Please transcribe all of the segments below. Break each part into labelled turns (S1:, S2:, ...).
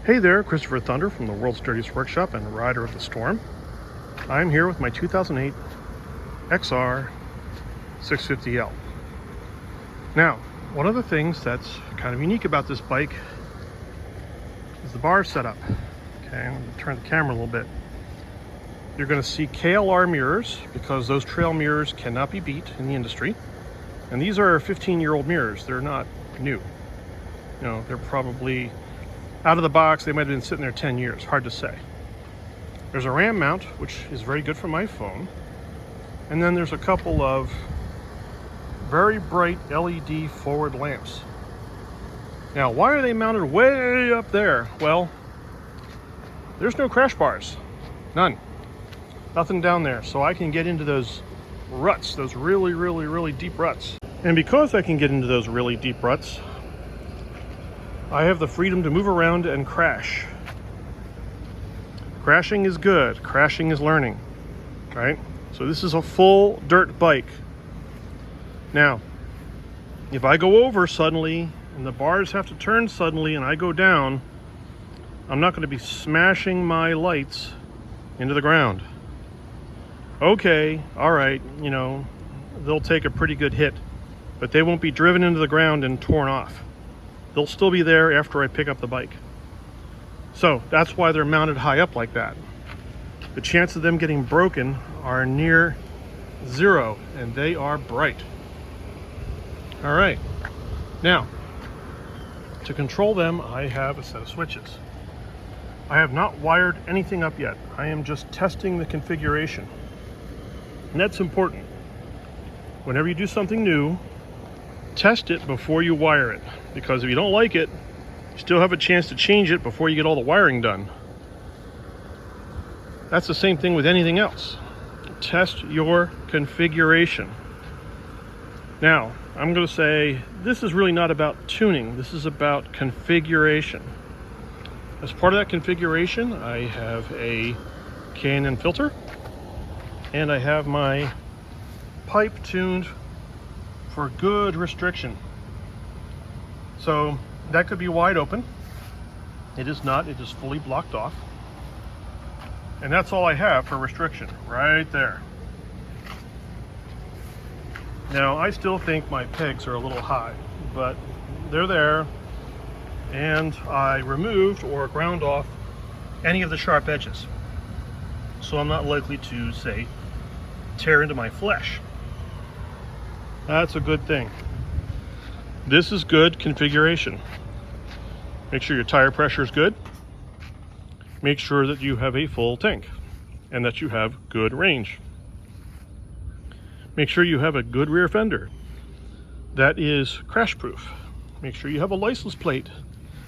S1: Hey there, Christopher Thunder from the World's Dirtiest Workshop and Rider of the Storm. I'm here with my 2008 XR650L. Now, one of the things that's kind of unique about this bike is the bar setup. Okay, I'm going to turn the camera a little bit. You're going to see KLR mirrors because those trail mirrors cannot be beat in the industry. And these are 15-year-old mirrors. They're not new. You know, they're probably out of the box. They might have been sitting there 10 years. Hard to say. There's a RAM mount, which is very good for my phone. And then there's a couple of very bright LED forward lamps. Now, why are they mounted way up there? Well, there's no crash bars. None. Nothing down there. So I can get into those ruts, those really deep ruts. And because I can get into those really deep ruts, I have the freedom to move around and crash. Crashing is good. Crashing is learning, right? So this is a full dirt bike. Now, if I go over suddenly and the bars have to turn suddenly and I go down, I'm not going to be smashing my lights into the ground. Okay, all right, you know, they'll take a pretty good hit, but they won't be driven into the ground and torn off. They'll still be there after I pick up the bike. So that's why they're mounted high up like that. The chance of them getting broken are near zero, and they are bright. All right, now to control them, I have a set of switches. I have not wired anything up yet. I am just testing the configuration. And that's important. Whenever you do something new, test it before you wire it. Because if you don't like it, you still have a chance to change it before you get all the wiring done. That's the same thing with anything else. Test your configuration. Now, I'm going to say this is really not about tuning. This is about configuration. As part of that configuration, I have a K&N filter, and I have my pipe tuned for good restriction. So that could be wide open. It is not. It is fully blocked off. And that's all I have for restriction, right there. Now, I still think my pegs are a little high, but they're there. And I removed or ground off any of the sharp edges. So I'm not likely to, say, tear into my flesh. That's a good thing. This is good configuration. Make sure your tire pressure is good. Make sure that you have a full tank and that you have good range. Make sure you have a good rear fender that is crash proof. Make sure you have a license plate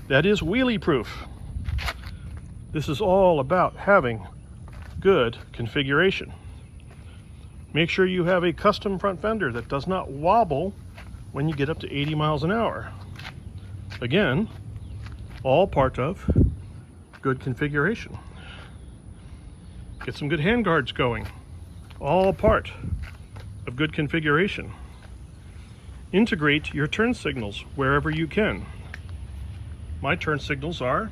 S1: that is wheelie proof. This is all about having good configuration. Make sure you have a custom front fender that does not wobble when you get up to 80 miles an hour. Again, all part of good configuration. Get some good handguards going. All part of good configuration. Integrate your turn signals wherever you can. My turn signals are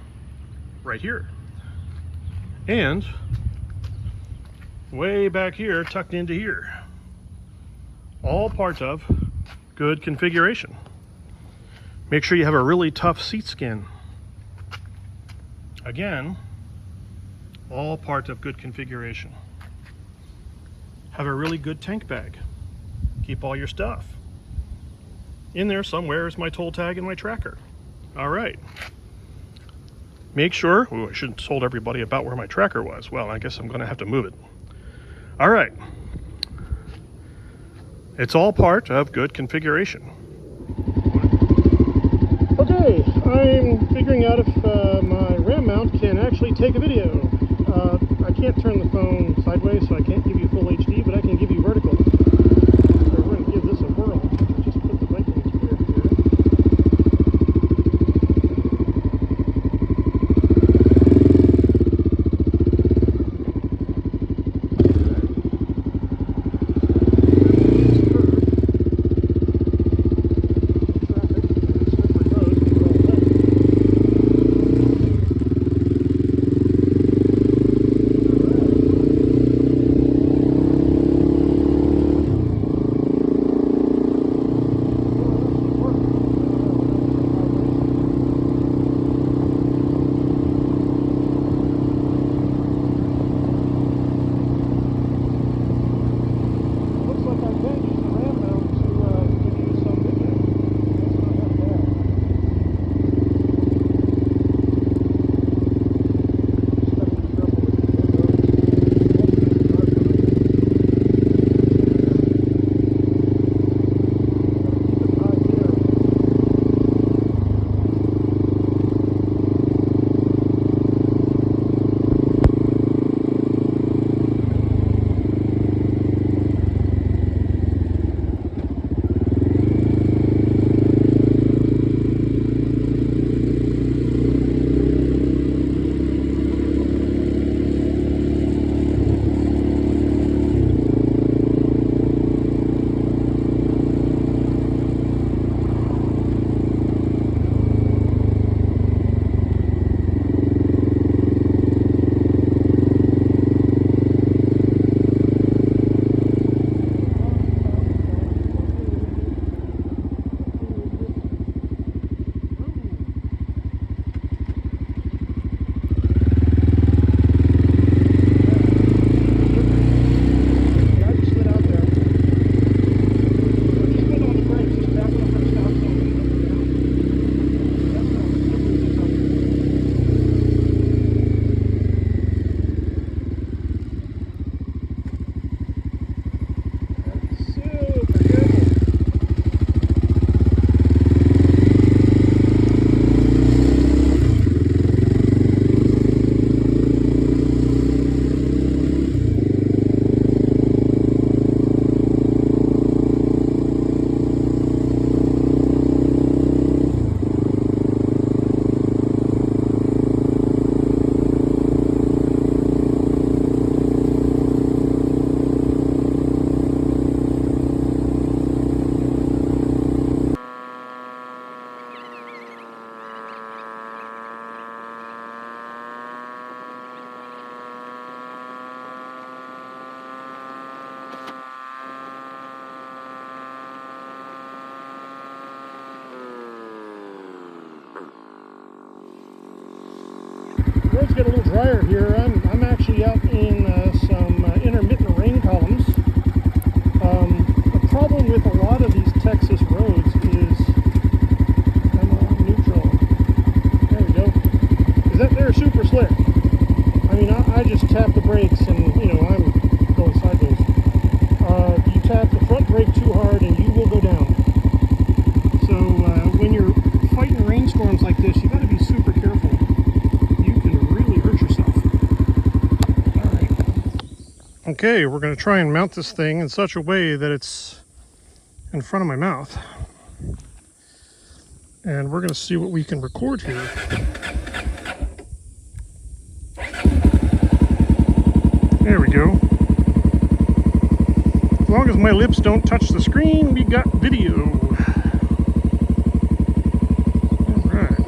S1: right here. And way back here, tucked into here. All part of good configuration. Make sure you have a really tough seat skin. Again, all part of good configuration. Have a really good tank bag. Keep all your stuff. In there somewhere is my toll tag and my tracker. All right. Make sure, I shouldn't have told everybody about where my tracker was. Well, I guess I'm going to have to move it. All right. It's all part of good configuration. Okay, I'm figuring out if my RAM mount can actually take a video. I can't turn the phone sideways, so I can't give you full HD, but I can give you vertical. So we're going to give this a whirl. Just put the bike in gear here. roads get a little drier here. I'm actually out in some intermittent rain columns. The problem with a lot of these Texas roads is, I'm on neutral. There we go. Is that they're super slick. I mean, I just tap the brakes and, you know, I'm going sideways. You tap the front brake too hard and you will go down. So when you're fighting rainstorms like this, you got to be super careful. You can really hurt yourself. All right. Okay, we're going to try and mount this thing in such a way that it's in front of my mouth. And we're going to see what we can record here. There we go. As long as my lips don't touch the screen, we got video. Alright.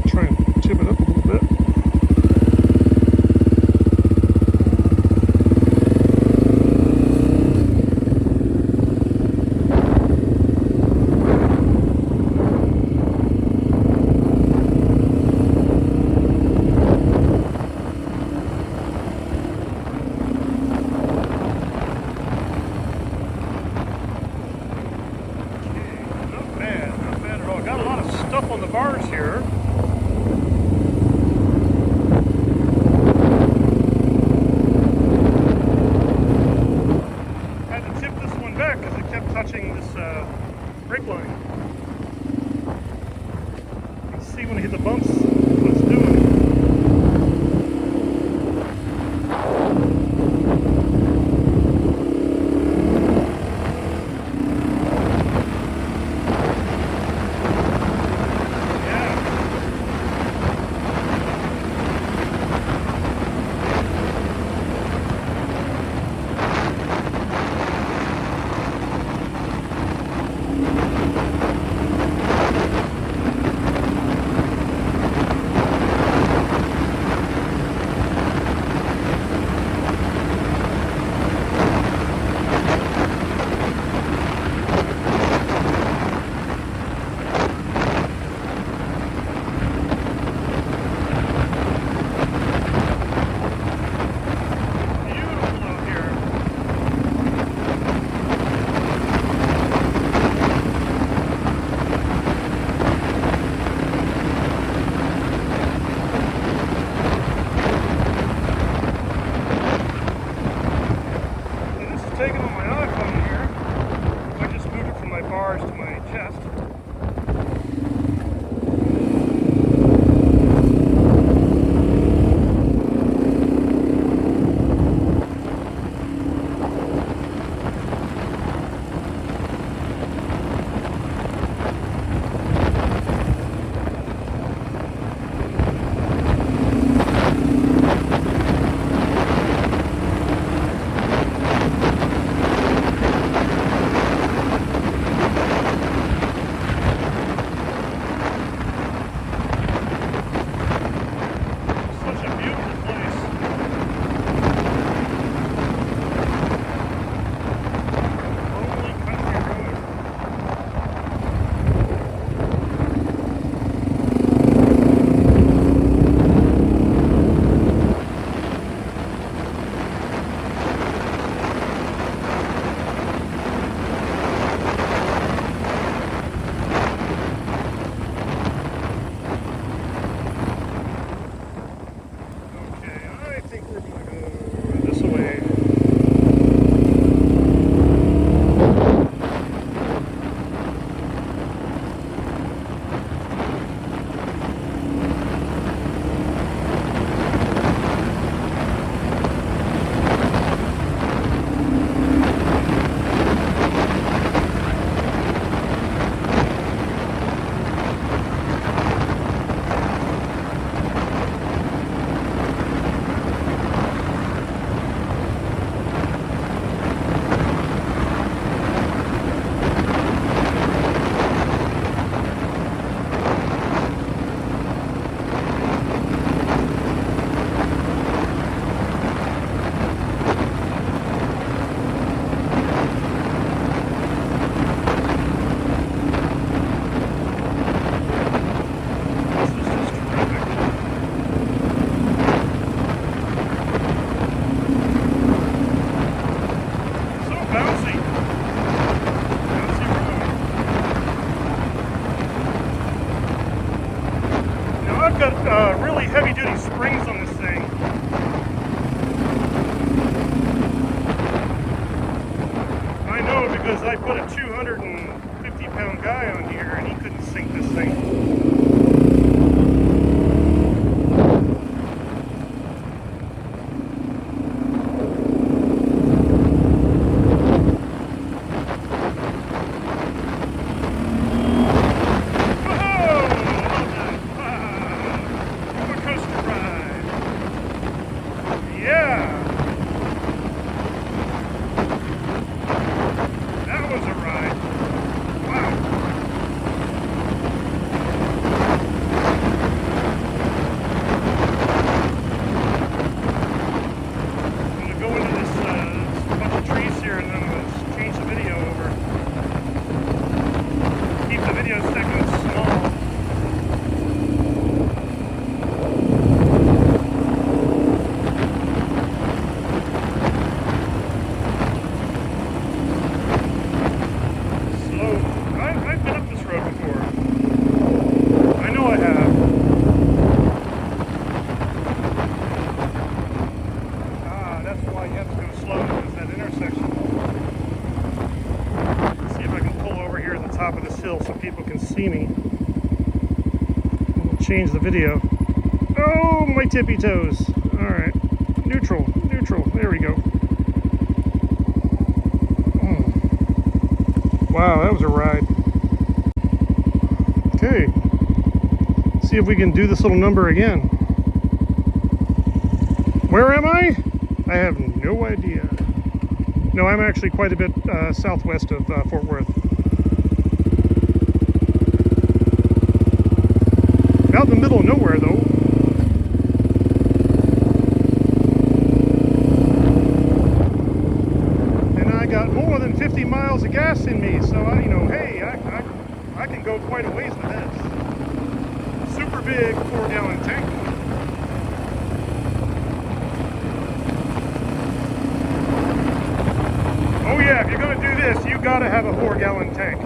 S1: Try and tip it up a little bit. Stuff on the bars here. I had to tip this one back because it kept touching this brake line. Let's see when I hit the bumps what it's doing. Taking on my iPhone here. I just moved it from my bars to my chest. because I put a 250-pound guy on here and he couldn't sink this thing. Top of this hill so people can see me. We'll change the video. Oh, my tippy toes. All right, neutral, neutral. There we go. Wow, that was a ride. Okay, see if we can do this little number again. Where am I? I have no idea. No, I'm actually quite a bit southwest of Fort Worth. Out in the middle of nowhere, though. And I got more than 50 miles of gas in me, so I, hey, I can go quite a ways with this. Super big 4-gallon tank. Oh yeah, if you're gonna do this, you gotta have a 4-gallon tank.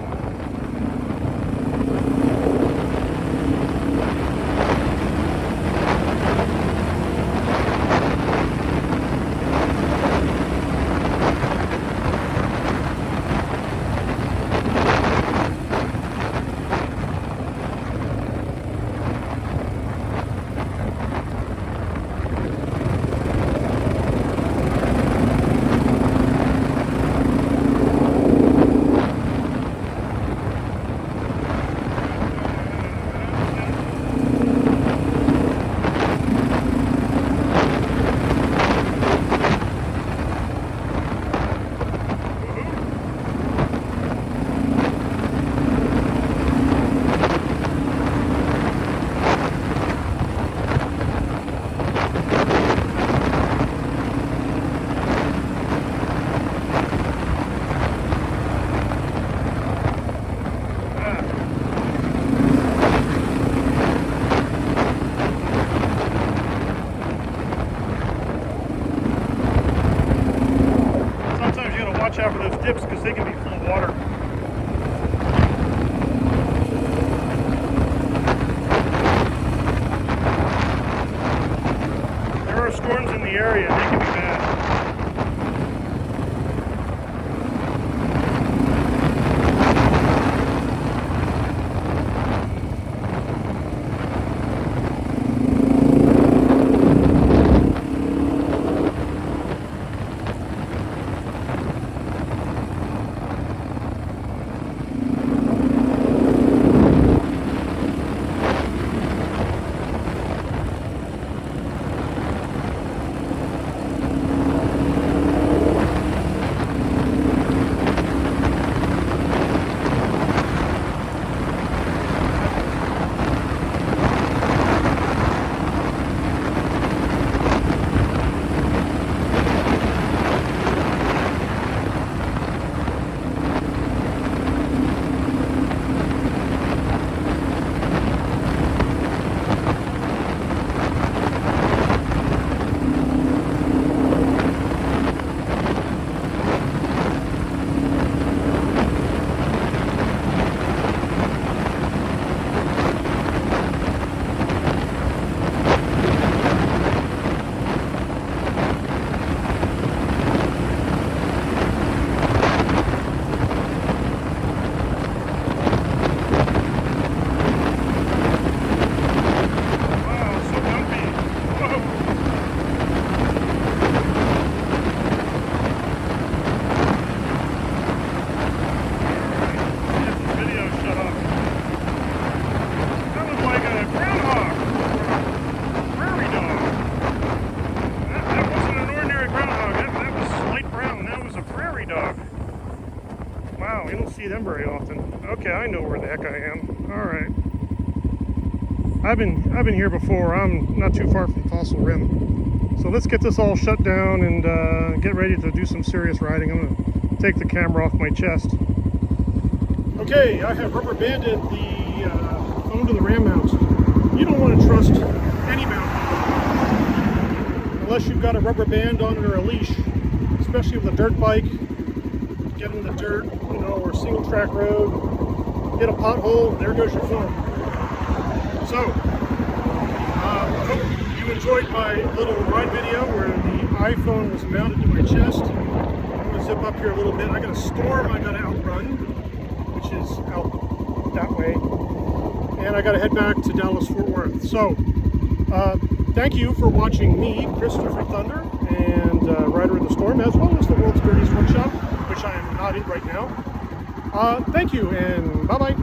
S1: Watch out for those dips because they can be full of water. There are storms in the area, they can be bad. prairie dog. Wow, you don't see them very often. Okay, I know where the heck I am. All right. I've been here before. I'm not too far from Fossil Rim. So let's get this all shut down and get ready to do some serious riding. I'm going to take the camera off my chest. Okay, I have rubber banded the phone to the ram mount. You don't want to trust any mount unless you've got a rubber band on it or a leash, especially with a dirt bike. Get in the dirt, you know, or single track road, hit a pothole, there goes your phone. So, hope you enjoyed my little ride video where the iPhone was mounted to my chest. I'm going to zip up here a little bit. I got a storm I got to outrun, which is out that way. And I got to head back to Dallas-Fort Worth. So, thank you for watching me, Christopher Thunder, and Rider of the Storm, as well as the World's Dirtiest Workshop, which I am not in right now. Thank you, and bye-bye.